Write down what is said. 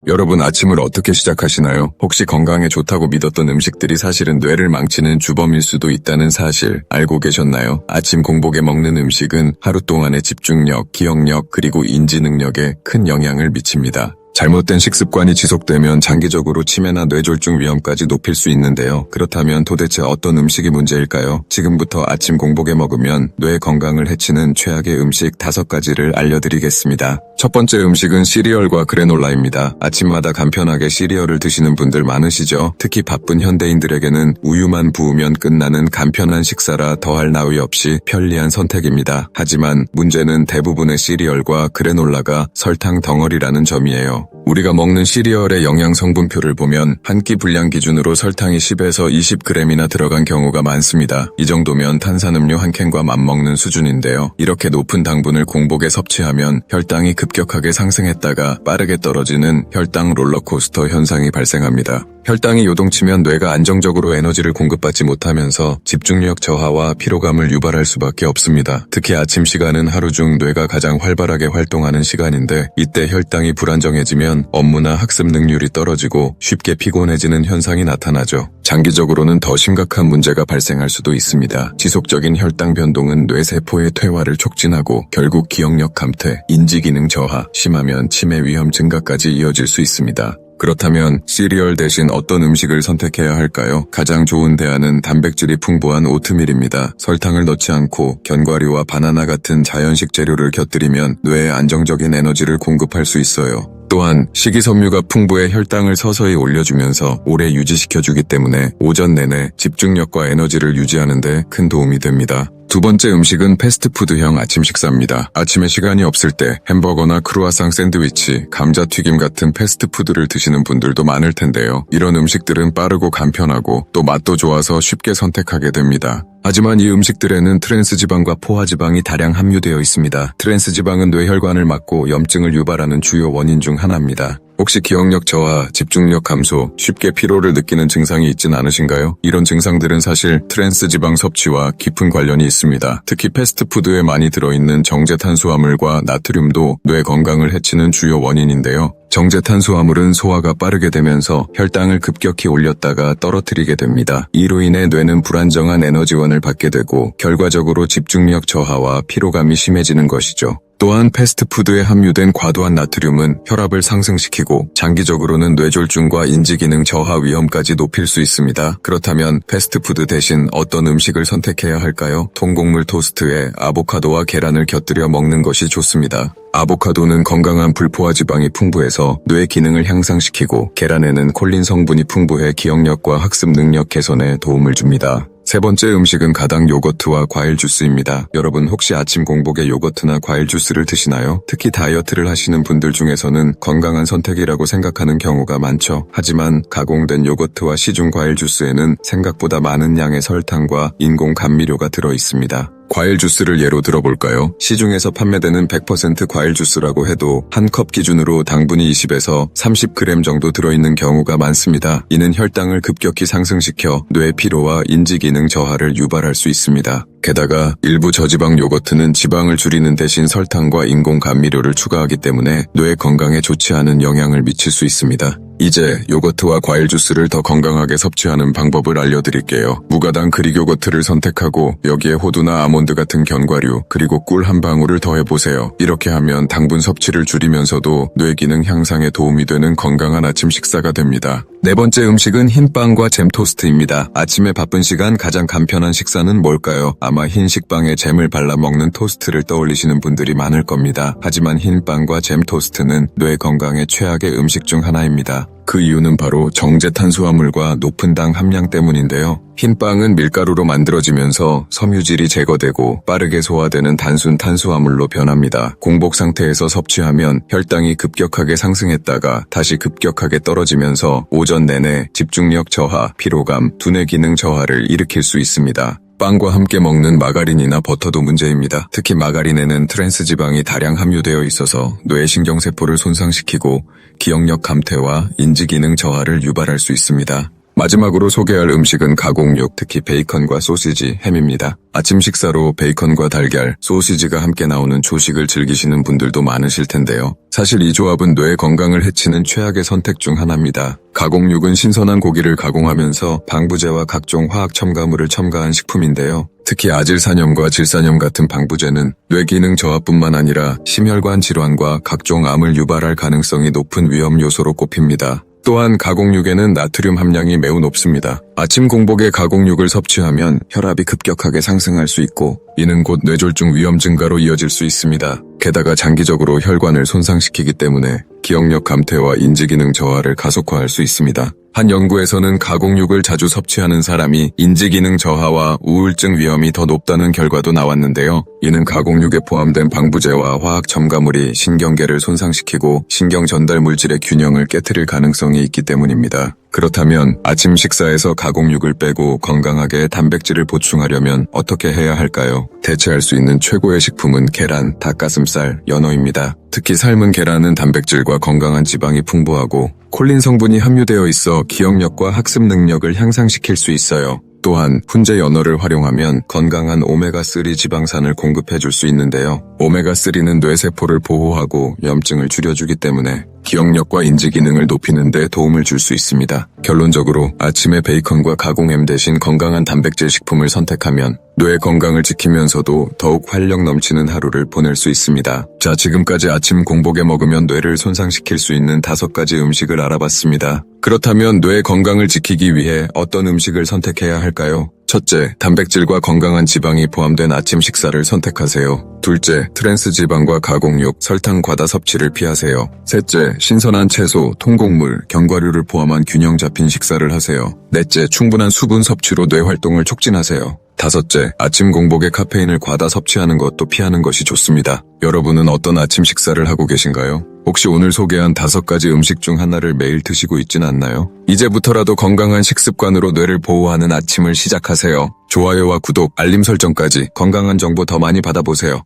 여러분 아침을 어떻게 시작하시나요? 혹시 건강에 좋다고 믿었던 음식들이 사실은 뇌를 망치는 주범일 수도 있다는 사실 알고 계셨나요? 아침 공복에 먹는 음식은 하루 동안의 집중력, 기억력, 그리고 인지 능력에 큰 영향을 미칩니다. 잘못된 식습관이 지속되면 장기적으로 치매나 뇌졸중 위험까지 높일 수 있는데요. 그렇다면 도대체 어떤 음식이 문제일까요? 지금부터 아침 공복에 먹으면 뇌 건강을 해치는 최악의 음식 5가지를 알려드리겠습니다. 첫 번째 음식은 시리얼과 그래놀라입니다. 아침마다 간편하게 시리얼을 드시는 분들 많으시죠? 특히 바쁜 현대인들에게는 우유만 부으면 끝나는 간편한 식사라 더할 나위 없이 편리한 선택입니다. 하지만 문제는 대부분의 시리얼과 그래놀라가 설탕 덩어리라는 점이에요. 우리가 먹는 시리얼의 영양 성분표를 보면 한 끼 분량 기준으로 설탕이 10에서 20g이나 들어간 경우가 많습니다. 이 정도면 탄산음료 한 캔과 맞먹는 수준인데요. 이렇게 높은 당분을 공복에 섭취하면 혈당이 급격하게 상승했다가 빠르게 떨어지는 혈당 롤러코스터 현상이 발생합니다. 혈당이 요동치면 뇌가 안정적으로 에너지를 공급받지 못하면서 집중력 저하와 피로감을 유발할 수밖에 없습니다. 특히 아침 시간은 하루 중 뇌가 가장 활발하게 활동하는 시간인데 이때 혈당이 불안정해지면 업무나 학습 능률이 떨어지고 쉽게 피곤해지는 현상이 나타나죠. 장기적으로는 더 심각한 문제가 발생할 수도 있습니다. 지속적인 혈당 변동은 뇌세포의 퇴화를 촉진하고 결국 기억력 감퇴, 인지기능 저하, 심하면 치매 위험 증가까지 이어질 수 있습니다. 그렇다면 시리얼 대신 어떤 음식을 선택해야 할까요? 가장 좋은 대안은 단백질이 풍부한 오트밀입니다. 설탕을 넣지 않고 견과류와 바나나 같은 자연식 재료를 곁들이면 뇌에 안정적인 에너지를 공급할 수 있어요. 또한 식이섬유가 풍부해 혈당을 서서히 올려주면서 오래 유지시켜주기 때문에 오전 내내 집중력과 에너지를 유지하는 데 큰 도움이 됩니다. 두 번째 음식은 패스트푸드형 아침 식사입니다. 아침에 시간이 없을 때 햄버거나 크루아상 샌드위치, 감자튀김 같은 패스트푸드를 드시는 분들도 많을 텐데요. 이런 음식들은 빠르고 간편하고 또 맛도 좋아서 쉽게 선택하게 됩니다. 하지만 이 음식들에는 트랜스지방과 포화지방이 다량 함유되어 있습니다. 트랜스지방은 뇌혈관을 막고 염증을 유발하는 주요 원인 중 하나입니다. 혹시 기억력 저하, 집중력 감소, 쉽게 피로를 느끼는 증상이 있진 않으신가요? 이런 증상들은 사실 트랜스지방 섭취와 깊은 관련이 있습니다. 특히 패스트푸드에 많이 들어있는 정제탄수화물과 나트륨도 뇌 건강을 해치는 주요 원인인데요. 정제탄수화물은 소화가 빠르게 되면서 혈당을 급격히 올렸다가 떨어뜨리게 됩니다. 이로 인해 뇌는 불안정한 에너지원을 받게 되고 결과적으로 집중력 저하와 피로감이 심해지는 것이죠. 또한 패스트푸드에 함유된 과도한 나트륨은 혈압을 상승시키고 장기적으로는 뇌졸중과 인지기능 저하 위험까지 높일 수 있습니다. 그렇다면 패스트푸드 대신 어떤 음식을 선택해야 할까요? 통곡물 토스트에 아보카도와 계란을 곁들여 먹는 것이 좋습니다. 아보카도는 건강한 불포화 지방이 풍부해서 뇌 기능을 향상시키고 계란에는 콜린 성분이 풍부해 기억력과 학습 능력 개선에 도움을 줍니다. 세 번째 음식은 가당 요거트와 과일 주스입니다. 여러분 혹시 아침 공복에 요거트나 과일 주스를 드시나요? 특히 다이어트를 하시는 분들 중에서는 건강한 선택이라고 생각하는 경우가 많죠. 하지만 가공된 요거트와 시중 과일 주스에는 생각보다 많은 양의 설탕과 인공 감미료가 들어 있습니다. 과일 주스를 예로 들어볼까요? 시중에서 판매되는 100% 과일 주스라고 해도 한 컵 기준으로 당분이 20에서 30g 정도 들어있는 경우가 많습니다. 이는 혈당을 급격히 상승시켜 뇌 피로와 인지기능 저하를 유발할 수 있습니다. 게다가 일부 저지방 요거트는 지방을 줄이는 대신 설탕과 인공 감미료를 추가하기 때문에 뇌 건강에 좋지 않은 영향을 미칠 수 있습니다. 이제 요거트와 과일 주스를 더 건강하게 섭취하는 방법을 알려드릴게요. 무가당 그릭 요거트를 선택하고 여기에 호두나 아몬드 같은 견과류 그리고 꿀 한 방울을 더해보세요. 이렇게 하면 당분 섭취를 줄이면서도 뇌 기능 향상에 도움이 되는 건강한 아침 식사가 됩니다. 네 번째 음식은 흰빵과 잼 토스트입니다. 아침에 바쁜 시간 가장 간편한 식사는 뭘까요? 아마 흰 식빵에 잼을 발라 먹는 토스트를 떠올리시는 분들이 많을 겁니다. 하지만 흰빵과 잼 토스트는 뇌 건강에 최악의 음식 중 하나입니다. 그 이유는 바로 정제탄수화물과 높은 당 함량 때문인데요. 흰빵은 밀가루로 만들어지면서 섬유질이 제거되고 빠르게 소화되는 단순 탄수화물로 변합니다. 공복 상태에서 섭취하면 혈당이 급격하게 상승했다가 다시 급격하게 떨어지면서 오전 내내 집중력 저하, 피로감, 두뇌 기능 저하를 일으킬 수 있습니다. 빵과 함께 먹는 마가린이나 버터도 문제입니다. 특히 마가린에는 트랜스지방이 다량 함유되어 있어서 뇌신경세포를 손상시키고 기억력 감퇴와 인지기능 저하를 유발할 수 있습니다. 마지막으로 소개할 음식은 가공육, 특히 베이컨과 소시지, 햄입니다. 아침 식사로 베이컨과 달걀, 소시지가 함께 나오는 조식을 즐기시는 분들도 많으실 텐데요. 사실 이 조합은 뇌 건강을 해치는 최악의 선택 중 하나입니다. 가공육은 신선한 고기를 가공하면서 방부제와 각종 화학 첨가물을 첨가한 식품인데요. 특히 아질산염과 질산염 같은 방부제는 뇌 기능 저하뿐만 아니라 심혈관 질환과 각종 암을 유발할 가능성이 높은 위험 요소로 꼽힙니다. 또한 가공육에는 나트륨 함량이 매우 높습니다. 아침 공복에 가공육을 섭취하면 혈압이 급격하게 상승할 수 있고 이는 곧 뇌졸중 위험 증가로 이어질 수 있습니다. 게다가 장기적으로 혈관을 손상시키기 때문에 기억력 감퇴와 인지기능 저하를 가속화할 수 있습니다. 한 연구에서는 가공육을 자주 섭취하는 사람이 인지기능 저하와 우울증 위험이 더 높다는 결과도 나왔는데요. 이는 가공육에 포함된 방부제와 화학 첨가물이 신경계를 손상시키고 신경 전달 물질의 균형을 깨트릴 가능성이 있기 때문입니다. 그렇다면 아침 식사에서 가공육을 빼고 건강하게 단백질을 보충하려면 어떻게 해야 할까요? 대체할 수 있는 최고의 식품은 계란, 닭가슴살, 연어입니다. 특히 삶은 계란은 단백질과 건강한 지방이 풍부하고 콜린 성분이 함유되어 있어 기억력과 학습 능력을 향상시킬 수 있어요. 또한 훈제 연어를 활용하면 건강한 오메가3 지방산을 공급해줄 수 있는데요. 오메가3는 뇌세포를 보호하고 염증을 줄여주기 때문에 기억력과 인지 기능을 높이는 데 도움을 줄 수 있습니다. 결론적으로 아침에 베이컨과 가공햄 대신 건강한 단백질 식품을 선택하면 뇌 건강을 지키면서도 더욱 활력 넘치는 하루를 보낼 수 있습니다. 자, 지금까지 아침 공복에 먹으면 뇌를 손상시킬 수 있는 5가지 음식을 알아봤습니다. 그렇다면 뇌 건강을 지키기 위해 어떤 음식을 선택해야 할까요? 첫째, 단백질과 건강한 지방이 포함된 아침 식사를 선택하세요. 둘째, 트랜스 지방과 가공육, 설탕 과다 섭취를 피하세요. 셋째, 신선한 채소, 통곡물, 견과류를 포함한 균형 잡힌 식사를 하세요. 넷째, 충분한 수분 섭취로 뇌 활동을 촉진하세요. 다섯째, 아침 공복에 카페인을 과다 섭취하는 것도 피하는 것이 좋습니다. 여러분은 어떤 아침 식사를 하고 계신가요? 혹시 오늘 소개한 5가지 음식 중 하나를 매일 드시고 있진 않나요? 이제부터라도 건강한 식습관으로 뇌를 보호하는 아침을 시작하세요. 좋아요와 구독, 알림 설정까지 건강한 정보 더 많이 받아보세요.